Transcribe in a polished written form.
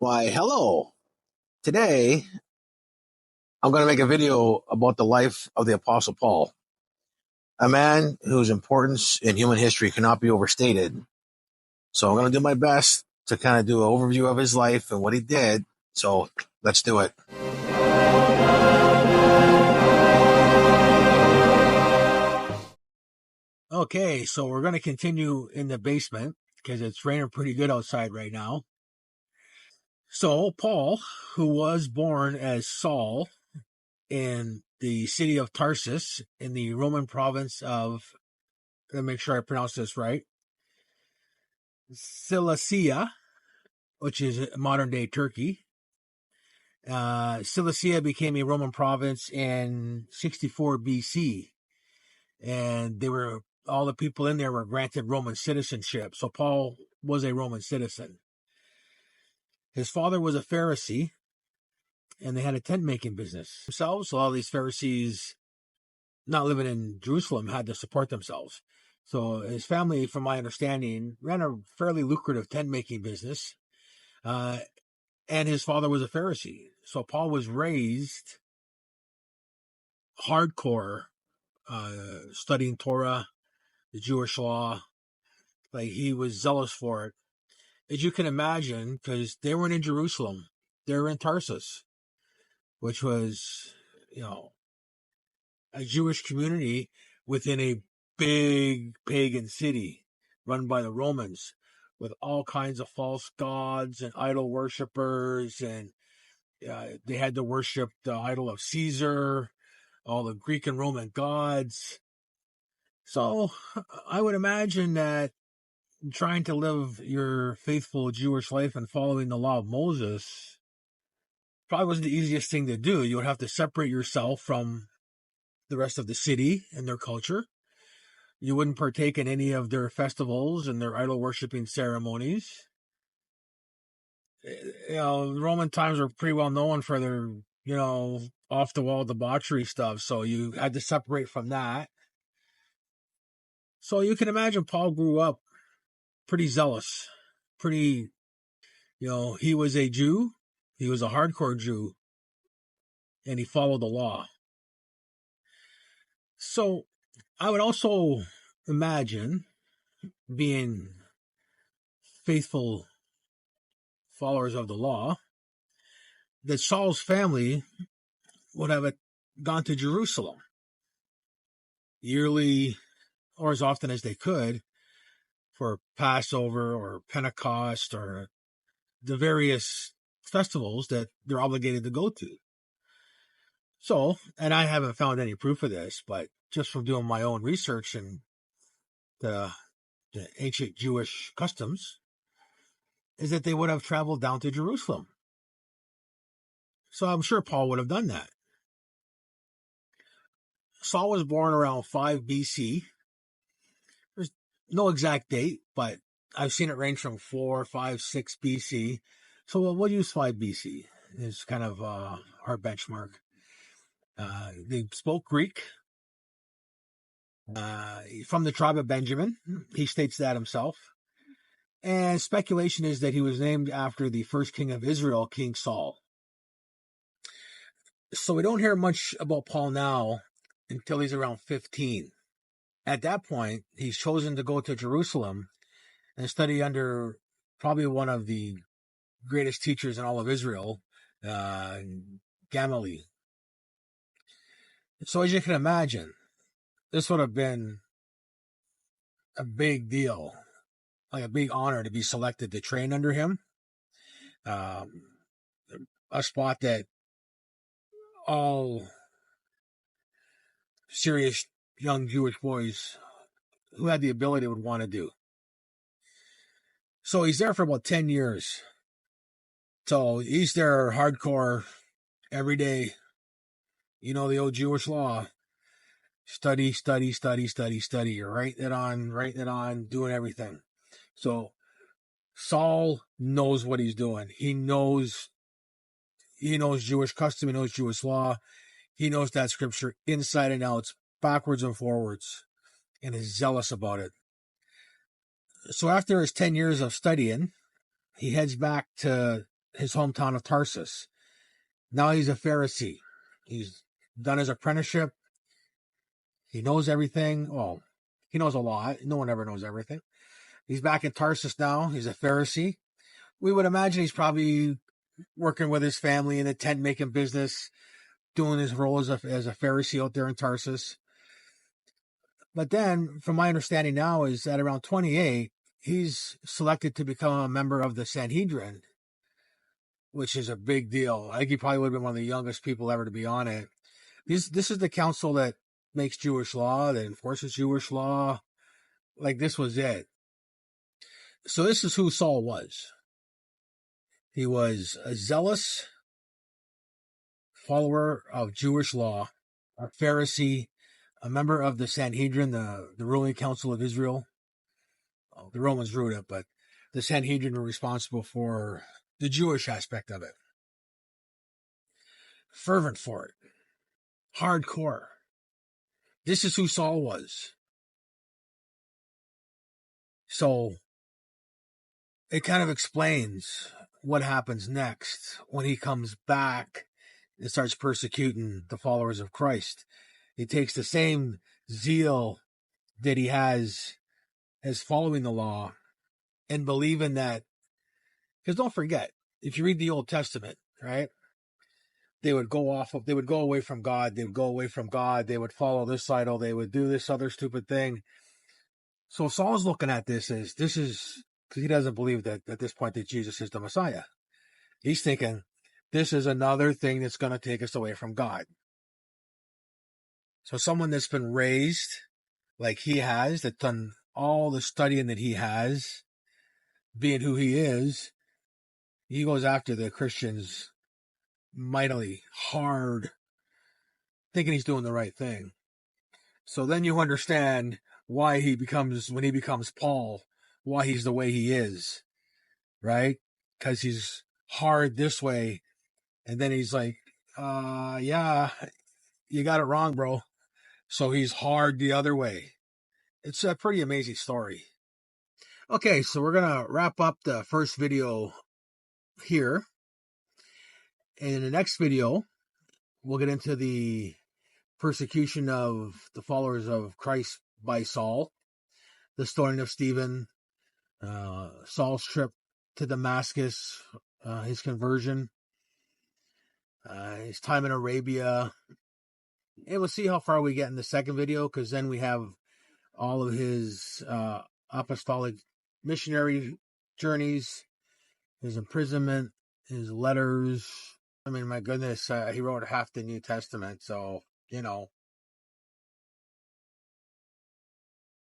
Why, hello. Today, I'm going to make a video about the life of the Apostle Paul, a man whose importance in human history cannot be overstated. So I'm going to do my best to kind of do an overview of his life and what he did. So let's do it. Okay, so we're going to continue in the basement because it's raining pretty good outside right now. So Paul, who was born as Saul in the city of Tarsus in the Roman province of, let me make sure I pronounce this right, Cilicia, which is modern day Turkey. Cilicia became a Roman province in 64 BC, and all the people in there were granted Roman citizenship. So Paul was a Roman citizen. His father was a Pharisee, and they had a tent making business themselves. So all these Pharisees, not living in Jerusalem, had to support themselves. So his family, from my understanding, ran a fairly lucrative tent making business. And his father was a Pharisee. So Paul was raised hardcore, studying Torah, the Jewish law. Like, he was zealous for it. As you can imagine, because they weren't in Jerusalem, they were in Tarsus, which was, a Jewish community within a big pagan city run by the Romans, with all kinds of false gods and idol worshippers. And they had to worship the idol of Caesar, all the Greek and Roman gods. So I would imagine that trying to live your faithful Jewish life and following the law of Moses probably wasn't the easiest thing to do. You would have to separate yourself from the rest of the city and their culture. You wouldn't partake in any of their festivals and their idol worshiping ceremonies. The Roman times were pretty well known for their, off the wall debauchery stuff. So you had to separate from that. So you can imagine Paul grew up pretty zealous, pretty, he was a Jew. He was a hardcore Jew, and he followed the law. So I would also imagine, being faithful followers of the law, that Saul's family would have gone to Jerusalem yearly, or as often as they could, for Passover or Pentecost or the various festivals that they're obligated to go to. So, and I haven't found any proof of this, but just from doing my own research and the ancient Jewish customs, is that they would have traveled down to Jerusalem. So I'm sure Paul would have done that. Saul was born around 5 BC. There's no exact date, but I've seen it range from 4, 5, 6 BC. So we'll use 5 BC. It's kind of our benchmark. They spoke Greek. From the tribe of Benjamin. He states that himself. And speculation is that he was named after the first king of Israel, King Saul. So we don't hear much about Paul now until he's around 15. At that point, he's chosen to go to Jerusalem and study under probably one of the greatest teachers in all of Israel, Gamaliel. So as you can imagine, this would have been a big deal, like a big honor to be selected to train under him. A spot that all serious young Jewish boys who had the ability would want to do. So he's there for about 10 years. So he's there hardcore every day. The old Jewish law. Study. You're writing it on, doing everything. So Saul knows what he's doing. He knows Jewish custom. He knows Jewish law. He knows that scripture inside and out, backwards and forwards, and is zealous about it. So after his 10 years of studying, he heads back to his hometown of Tarsus. Now he's a Pharisee. He's done his apprenticeship. He knows everything. Well, he knows a lot. No one ever knows everything. He's back in Tarsus now. He's a Pharisee. We would imagine he's probably working with his family in the tent making business, doing his role as a Pharisee out there in Tarsus. But then, from my understanding now, is at around 28, he's selected to become a member of the Sanhedrin, which is a big deal. I think he probably would have been one of the youngest people ever to be on it. This is the council that makes Jewish law, that enforces Jewish law. Like, this was it. So this is who Saul was. He was a zealous follower of Jewish law, a Pharisee, a member of the Sanhedrin, the ruling council of Israel. Oh, the Romans ruled it, but the Sanhedrin were responsible for the Jewish aspect of it. Fervent for it. Hardcore. This is who Saul was. So it kind of explains what happens next when he comes back and starts persecuting the followers of Christ. He takes the same zeal that he has as following the law and believing that, because don't forget, if you read the Old Testament, right, they would go away from God, they would follow this idol, they would do this other stupid thing. So Saul's looking at this as, because he doesn't believe that at this point that Jesus is the Messiah. He's thinking, this is another thing that's going to take us away from God. So someone that's been raised like he has, that's done all the studying that he has, being who he is, he goes after the Christians mightily hard, thinking he's doing the right thing. So then you understand why when he becomes Paul, why he's the way he is, right? Because he's hard this way, and then he's like, yeah, you got it wrong, bro. So he's hard the other way. It's a pretty amazing story. Okay, so we're going to wrap up the first video here. And in the next video, we'll get into the persecution of the followers of Christ by Saul, the stoning of Stephen, Saul's trip to Damascus, his conversion, his time in Arabia. And we'll see how far we get in the second video, because then we have all of his apostolic missionary journeys, his imprisonment, his letters. I mean, my goodness, he wrote half the New Testament, so,